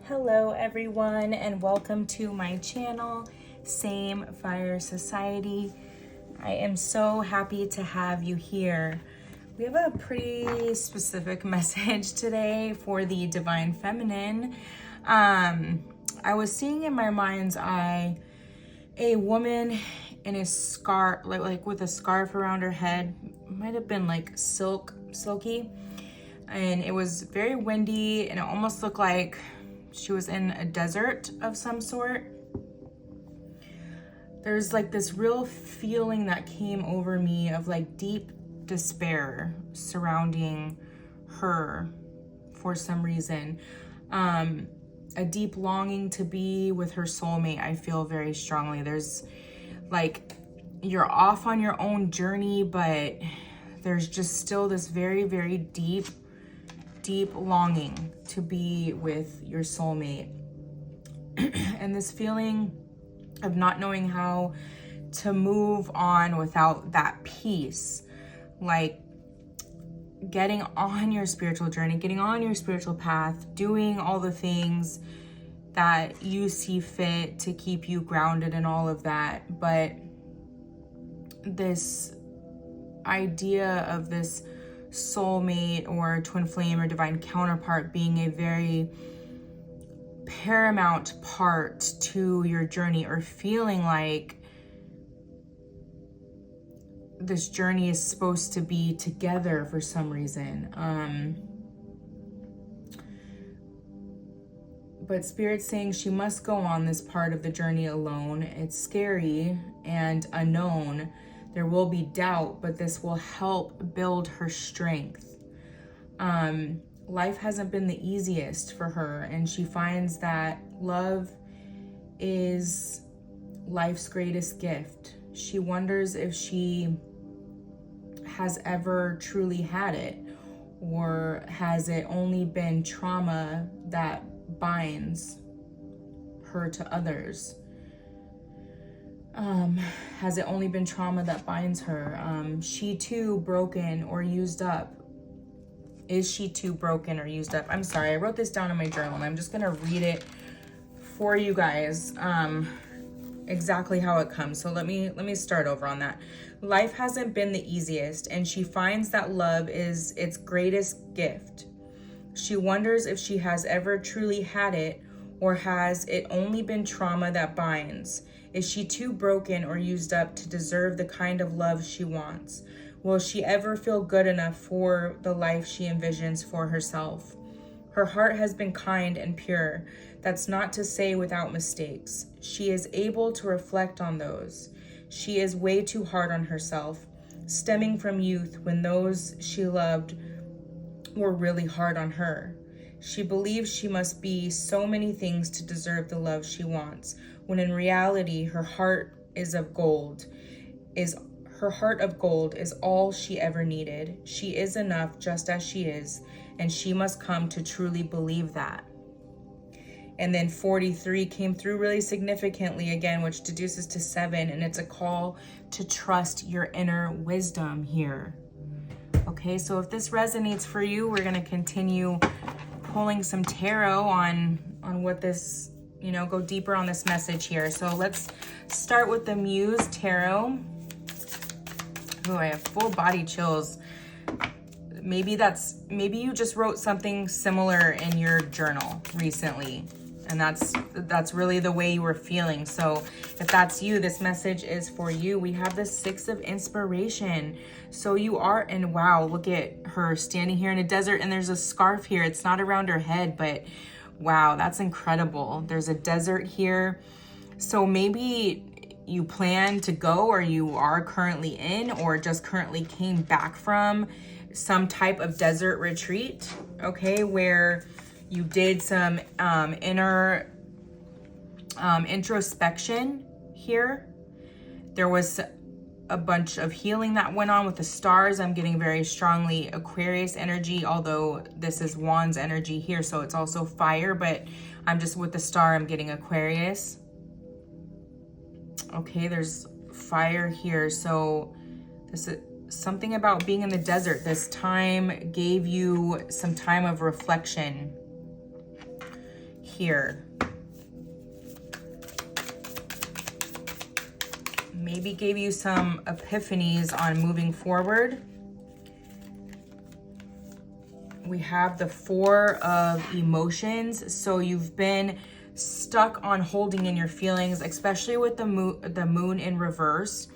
Hello everyone and welcome to my channel, Same Fire Society. I am so happy to have you here. We have a pretty specific message today for the Divine Feminine. I was seeing in my mind's eye a woman in a scarf, like with a scarf around her head. Might have been like silky. And it was very windy and it almost looked like she was in a desert of some sort. There's like this real feeling that came over me of like deep despair surrounding her for some reason. A deep longing to be with her soulmate, I feel very strongly. There's like, you're off on your own journey, but there's just still this very, very deep longing to be with your soulmate. And this feeling of not knowing how to move on without that peace, like getting on your spiritual journey, getting on your spiritual path, doing all the things that you see fit to keep you grounded and all of that. But this idea of this soulmate or twin flame or divine counterpart being a very paramount part to your journey, or feeling like this journey is supposed to be together for some reason. But Spirit's saying she must go on this part of the journey alone. It's scary and unknown. There will be doubt, but this will help build her strength. Life hasn't been the easiest for her, and she finds that love is life's greatest gift. She wonders if she has ever truly had it, or has it only been trauma that binds her to others? Has it only been trauma that binds her? She too broken or used up? Is she too broken or used up? I'm sorry, I wrote this down in my journal and I'm just gonna read it for you guys, exactly how it comes. So let me start over on that. Life hasn't been the easiest, and she finds that love is its greatest gift. She wonders if she has ever truly had it, or has it only been trauma that binds? Is she too broken or used up to deserve the kind of love she wants? Will she ever feel good enough for the life she envisions for herself? Her heart has been kind and pure. That's not to say without mistakes. She is able to reflect on those. She is way too hard on herself, stemming from youth when those she loved were really hard on her. She believes she must be so many things to deserve the love she wants, when in reality her heart of gold is all she ever needed. She is enough just as she is, and she must come to truly believe that. And then 43 came through really significantly again, which deduces to 7, and it's a call to trust your inner wisdom here. Okay, so if this resonates for you, we're going to continue pulling some tarot on what this, go deeper on this message here. So let's start with the Muse Tarot. Oh, I have full body chills. Maybe you just wrote something similar in your journal recently, and that's really the way you were feeling. So if that's you, this message is for you. We have the 6 of Inspiration. So you are, and wow, look at her standing here in a desert, and there's a scarf here. It's not around her head, but wow, that's incredible. There's a desert here. So maybe you plan to go, or you are currently in, or just currently came back from some type of desert retreat, okay, where you did some inner introspection here. There was a bunch of healing that went on with the stars. I'm getting very strongly Aquarius energy, although this is Wands energy here, so it's also fire, but I'm just with the star, I'm getting Aquarius. Okay, there's fire here. So this is something about being in the desert. This time gave you some time of reflection here. Maybe gave you some epiphanies on moving forward. We have the Four of Emotions. So you've been stuck on holding in your feelings, especially with the moon in reverse.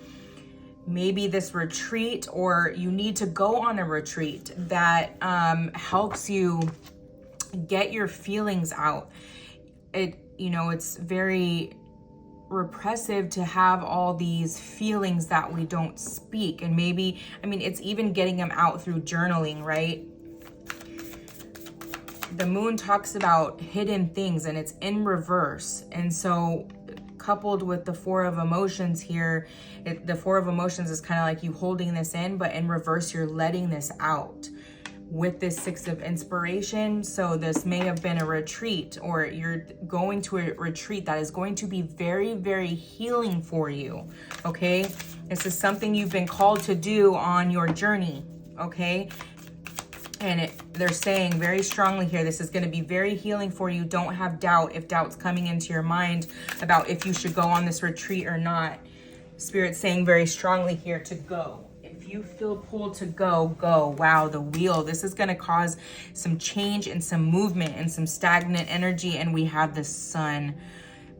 Maybe this retreat, or you need to go on a retreat that helps you get your feelings out. It's very repressive to have all these feelings that we don't speak. And maybe, it's even getting them out through journaling, right? The moon talks about hidden things, and it's in reverse. And so coupled with the Four of Emotions here, the Four of Emotions is kind of like you holding this in, but in reverse, you're letting this out with this Six of Inspiration. So this may have been a retreat, or you're going to a retreat that is going to be very, very healing for you, okay? This is something you've been called to do on your journey, okay? And they're saying very strongly here, this is going to be very healing for you. Don't have doubt. If doubt's coming into your mind about if you should go on this retreat or not, Spirit's saying very strongly here to go. If you feel pulled to go, go. Wow, the Wheel. This is going to cause some change and some movement and some stagnant energy. And we have the Sun.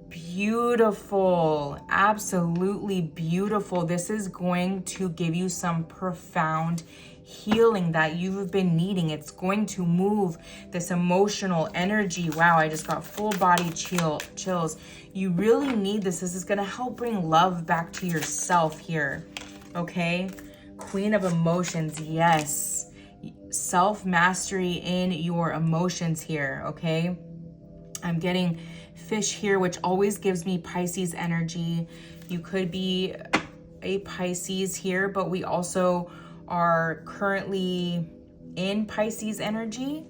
Beautiful. Absolutely beautiful. This is going to give you some profound healing that you've been needing. It's going to move this emotional energy. Wow, I just got full body chills. You really need this. This is going to help bring love back to yourself here, okay? Queen of Emotions, yes. Self-mastery in your emotions here, okay? I'm getting Fish here, which always gives me Pisces energy. You could be a Pisces here, but we also are currently in Pisces energy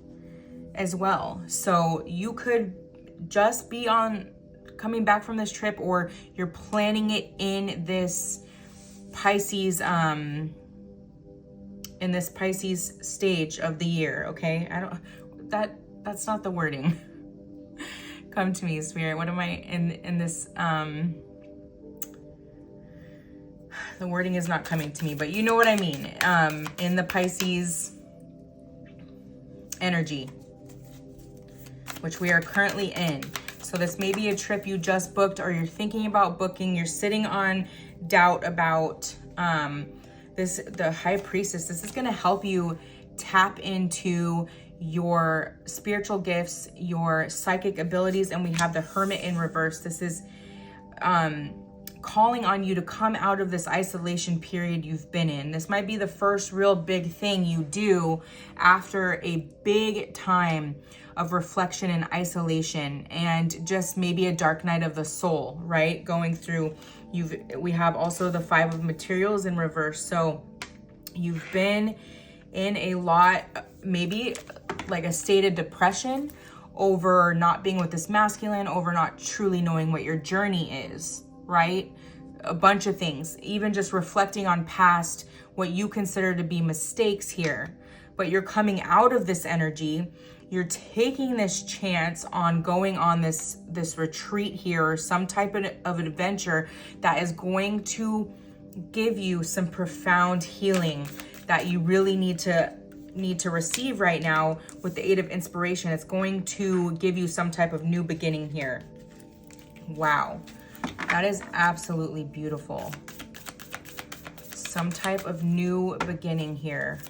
as well. So you could just be coming back from this trip, or you're planning it in this Pisces, in this Pisces stage of the year, okay? That's not the wording. Come to me, Spirit. What am I in this, the wording is not coming to me, but you know what I mean. In the Pisces energy, which we are currently in. So this may be a trip you just booked, or you're thinking about booking. You're sitting on doubt about the High Priestess. This is going to help you tap into your spiritual gifts, your psychic abilities. And we have the Hermit in reverse. This is calling on you to come out of this isolation period you've been in. This might be the first real big thing you do after a big time of reflection and isolation, and just maybe a dark night of the soul, right? Going through, we have also the Five of Materials in reverse. So you've been in a lot, maybe like a state of depression over not being with this masculine, over not truly knowing what your journey is, right? A bunch of things, even just reflecting on past, what you consider to be mistakes here. But you're coming out of this energy. You're taking this chance on going on this retreat here, or some type of adventure that is going to give you some profound healing that you really need to receive right now with the Eight of Inspiration. It's going to give you some type of new beginning here. Wow, that is absolutely beautiful. Some type of new beginning here.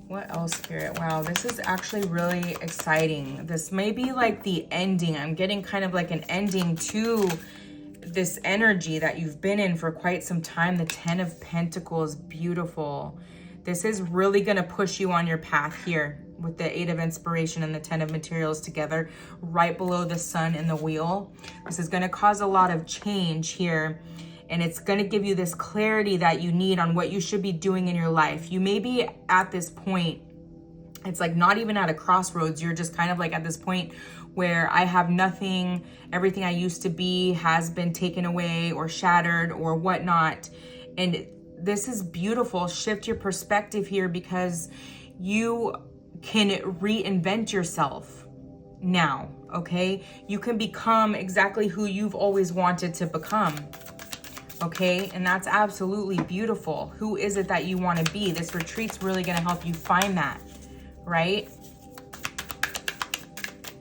What else, Spirit? Wow, this is actually really exciting. This may be like the ending. I'm getting kind of like an ending to this energy that you've been in for quite some time. The Ten of Pentacles, beautiful. This is really going to push you on your path here with the Eight of Inspiration and the Ten of Materials together, right below the Sun and the Wheel. This is going to cause a lot of change here. And it's going to give you this clarity that you need on what you should be doing in your life. You may be at this point, it's like not even at a crossroads. You're just kind of like at this point where I have nothing, everything I used to be has been taken away or shattered or whatnot. And this is beautiful. Shift your perspective here, because you can reinvent yourself now, okay? You can become exactly who you've always wanted to become, okay? And that's absolutely beautiful. Who is it that you want to be? This retreat's really going to help you find that, right?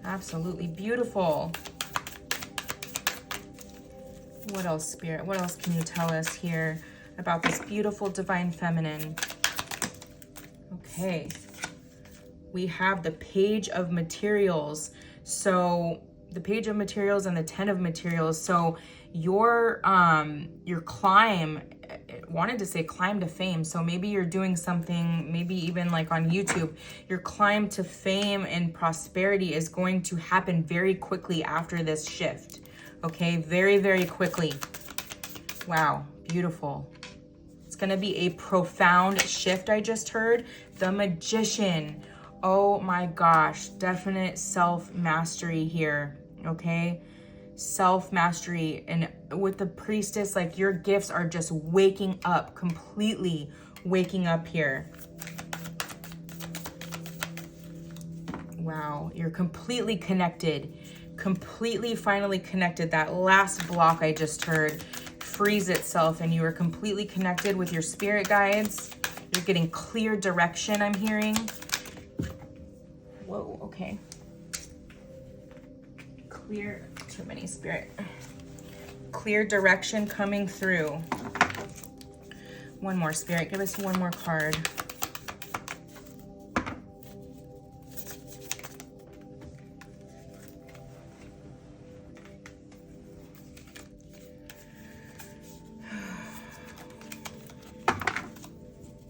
Absolutely beautiful. What else, Spirit? What else can you tell us here about this beautiful divine feminine? Okay. We have the Page of Materials. So the Page of Materials and the 10 of Materials. So your climb, wanted to say climb to fame. So maybe you're doing something, maybe even like on YouTube, your climb to fame and prosperity is going to happen very quickly after this shift. Okay, very, very quickly. Wow, beautiful. It's gonna be a profound shift, I just heard. The Magician. Oh my gosh, definite self-mastery here, okay? Self-mastery. And with the Priestess, like your gifts are just waking up, completely waking up here. Wow, you're completely connected, completely finally connected. That last block I just heard frees itself and you are completely connected with your spirit guides. You're getting clear direction, I'm hearing. Whoa, okay. Clear, too many, Spirit. Clear direction coming through. One more, Spirit, give us one more card.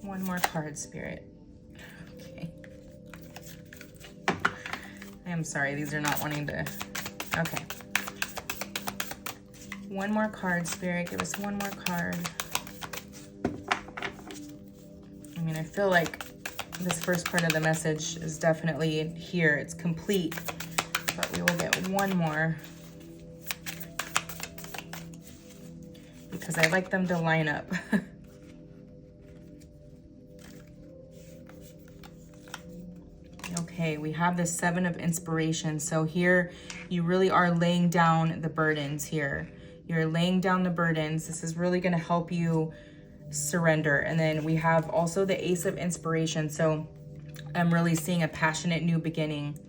One more card, Spirit. Okay. I am sorry, these are not wanting to... Okay. One more card, Spirit. Give us one more card. I mean, I feel like this first part of the message is definitely here. It's complete. But we will get one more. Because I like them to line up. Okay, we have the 7 of Inspiration. So here you really are laying down the burdens here. You're laying down the burdens. This is really going to help you surrender. And then we have also the Ace of Inspiration. So I'm really seeing a passionate new beginning.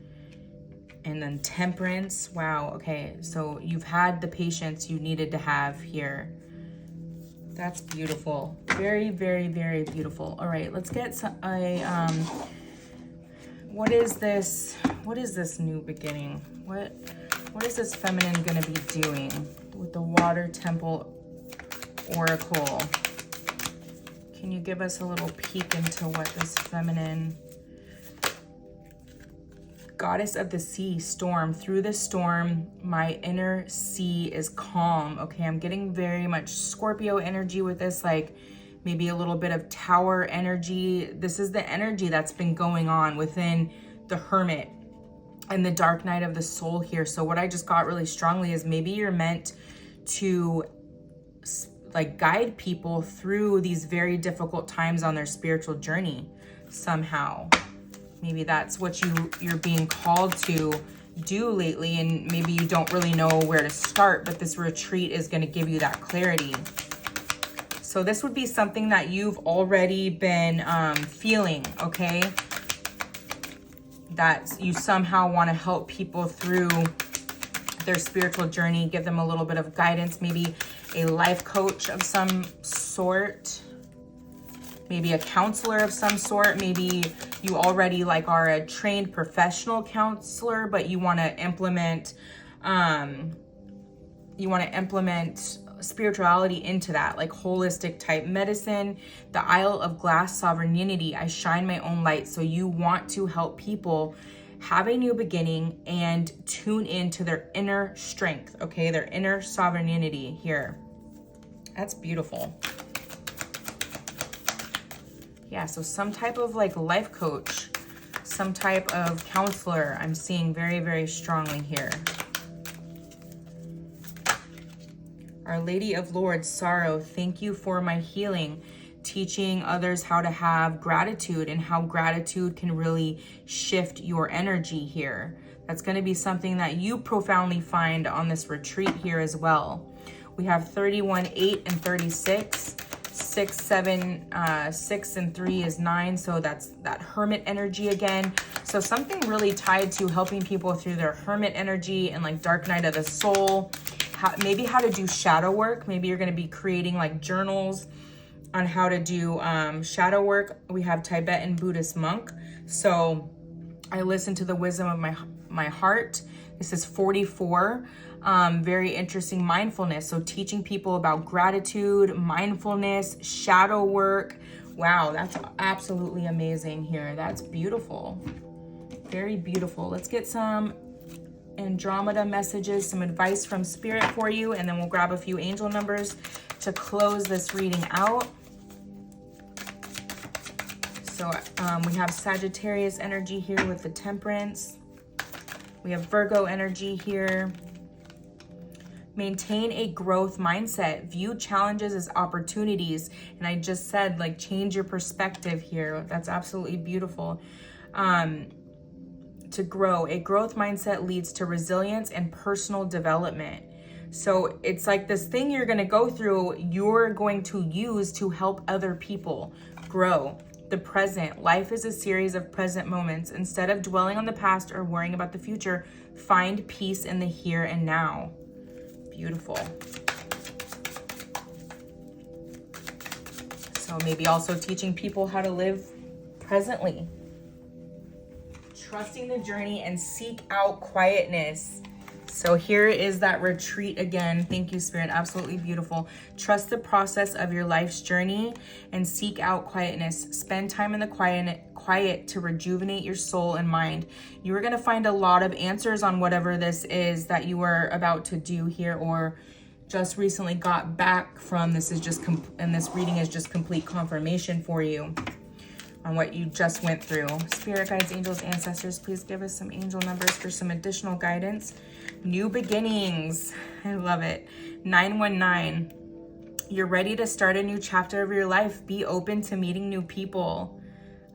And then Temperance. Wow. Okay. So you've had the patience you needed to have here. That's beautiful. Very, very, very beautiful. All right, let's get what is this? What is this new beginning? What is this feminine gonna be doing with the Water Temple Oracle? Can you give us a little peek into what this feminine... Goddess of the Sea, Storm. Through the storm, my inner sea is calm. Okay, I'm getting very much Scorpio energy with this, like maybe a little bit of Tower energy. This is the energy that's been going on within the Hermit and the Dark Night of the Soul here. So what I just got really strongly is maybe you're meant to like guide people through these very difficult times on their spiritual journey somehow. Maybe that's what you're being called to do lately, and maybe you don't really know where to start, but this retreat is going to give you that clarity. So this would be something that you've already been feeling, okay? That you somehow want to help people through their spiritual journey, give them a little bit of guidance, maybe a life coach of some sort, maybe a counselor of some sort. Maybe you already like are a trained professional counselor, but you want to implement spirituality into that, like holistic type medicine. The Isle of Glass, Sovereignty. I shine my own light. So you want to help people have a new beginning and tune into their inner strength, okay? Their inner sovereignty here. That's beautiful. Yeah, so some type of like life coach, some type of counselor, I'm seeing very, very strongly here. Our Lady of Lords, Sorrow, thank you for my healing. teaching others how to have gratitude and how gratitude can really shift your energy here. That's going to be something that you profoundly find on this retreat here as well. We have 31, 8, and 36. 6, 7, 6, and 3 is 9. So that's that hermit energy again. So something really tied to helping people through their hermit energy and like dark night of the soul. Maybe how to do shadow work. Maybe you're going to be creating like journals on how to do shadow work. We have Tibetan Buddhist monk. So I listen to the wisdom of my heart. This is 44. Very interesting mindfulness. So teaching people about gratitude, mindfulness, shadow work. Wow, that's absolutely amazing here. That's beautiful. Very beautiful. Let's get some Andromeda messages, some advice from Spirit for you, and then we'll grab a few angel numbers to close this reading out. So we have Sagittarius energy here with the Temperance. We have Virgo energy here. Maintain a growth mindset. View challenges as opportunities. And I just said, like, change your perspective here. That's absolutely beautiful. To grow. A growth mindset leads to resilience and personal development. So it's like this thing you're going to go through, you're going to use to help other people grow. The present. Life is a series of present moments. Instead of dwelling on the past or worrying about the future, find peace in the here and now. Beautiful. So maybe also teaching people how to live presently. Trusting the journey and seek out quietness. So here is that retreat again. Thank you, Spirit. Absolutely beautiful. Trust the process of your life's journey and seek out quietness. Spend time in the quiet to rejuvenate your soul and mind. You are going to find a lot of answers on whatever this is that you are about to do here or just recently got back from. This is just, and this reading is just complete confirmation for you on what you just went through. Spirit guides, angels, ancestors, please give us some angel numbers for some additional guidance. New beginnings. I love it. 919. You're ready to start a new chapter of your life. Be open to meeting new people.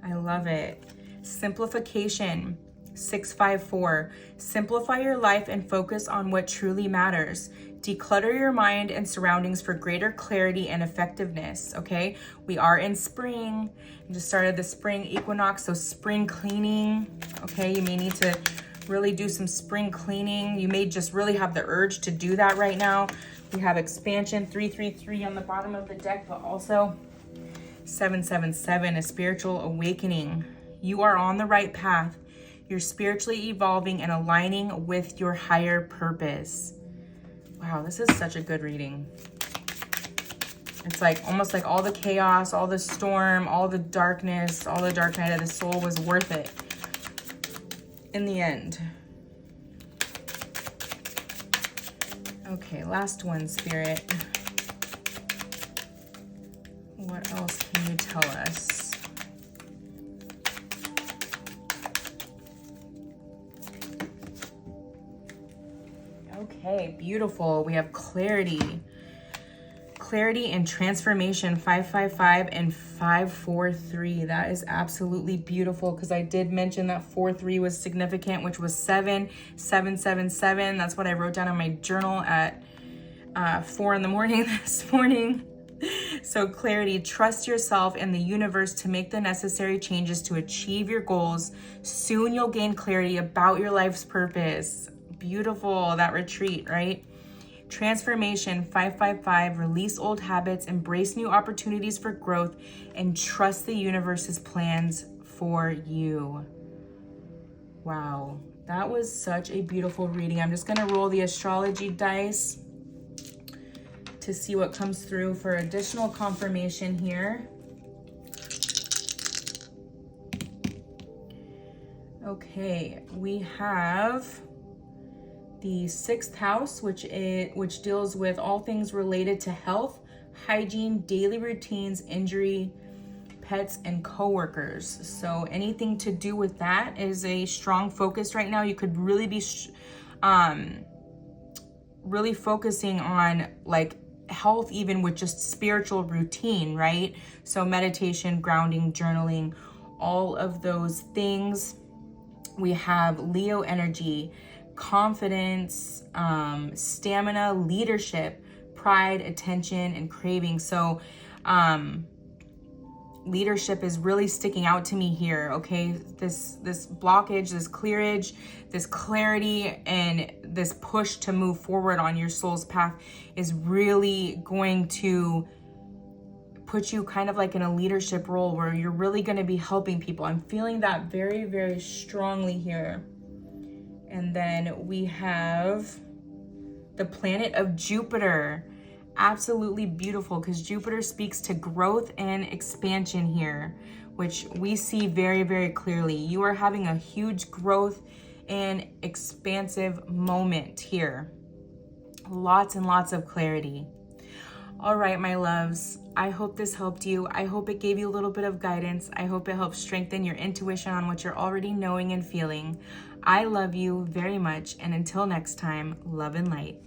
I love it. Simplification. 654. Simplify your life and focus on what truly matters. Declutter your mind and surroundings for greater clarity and effectiveness, okay? We are in spring. We just started the spring equinox, so spring cleaning, okay? You may need to really do some spring cleaning. You may just really have the urge to do that right now. We have expansion 333 on the bottom of the deck, but also 777, a spiritual awakening. You are on the right path. You're spiritually evolving and aligning with your higher purpose. Wow, this is such a good reading. It's like almost like all the chaos, all the storm, all the darkness, all the dark night of the soul was worth it in the end. Okay, last one, Spirit. What else can you tell us? Okay, beautiful. We have clarity. Clarity and transformation, 555 and 543. That is absolutely beautiful because I did mention that 43 was significant, which was 777. That's what I wrote down in my journal at 4 in the morning this morning. So clarity, trust yourself and the universe to make the necessary changes to achieve your goals. Soon you'll gain clarity about your life's purpose. Beautiful, that retreat, right? Transformation, 555, release old habits, embrace new opportunities for growth, and trust the universe's plans for you. Wow, that was such a beautiful reading. I'm just gonna roll the astrology dice to see what comes through for additional confirmation here. Okay, we have the 6th house, which deals with all things related to health, hygiene, daily routines, injury, pets, and coworkers. So anything to do with that is a strong focus right now. You could really be really focusing on like health, even with just spiritual routine, right? So meditation, grounding, journaling, all of those things. We have Leo energy, confidence, stamina, leadership, pride, attention, and craving. So leadership is really sticking out to me here, okay? This blockage, this clearage, this clarity, and this push to move forward on your soul's path is really going to put you kind of like in a leadership role where you're really going to be helping people. I'm feeling that very, very strongly here. And then we have the planet of Jupiter. Absolutely beautiful, because Jupiter speaks to growth and expansion here, which we see very, very clearly. You are having a huge growth and expansive moment here. Lots and lots of clarity. All right, my loves, I hope this helped you. I hope it gave you a little bit of guidance. I hope it helps strengthen your intuition on what you're already knowing and feeling. I love you very much, and until next time, love and light.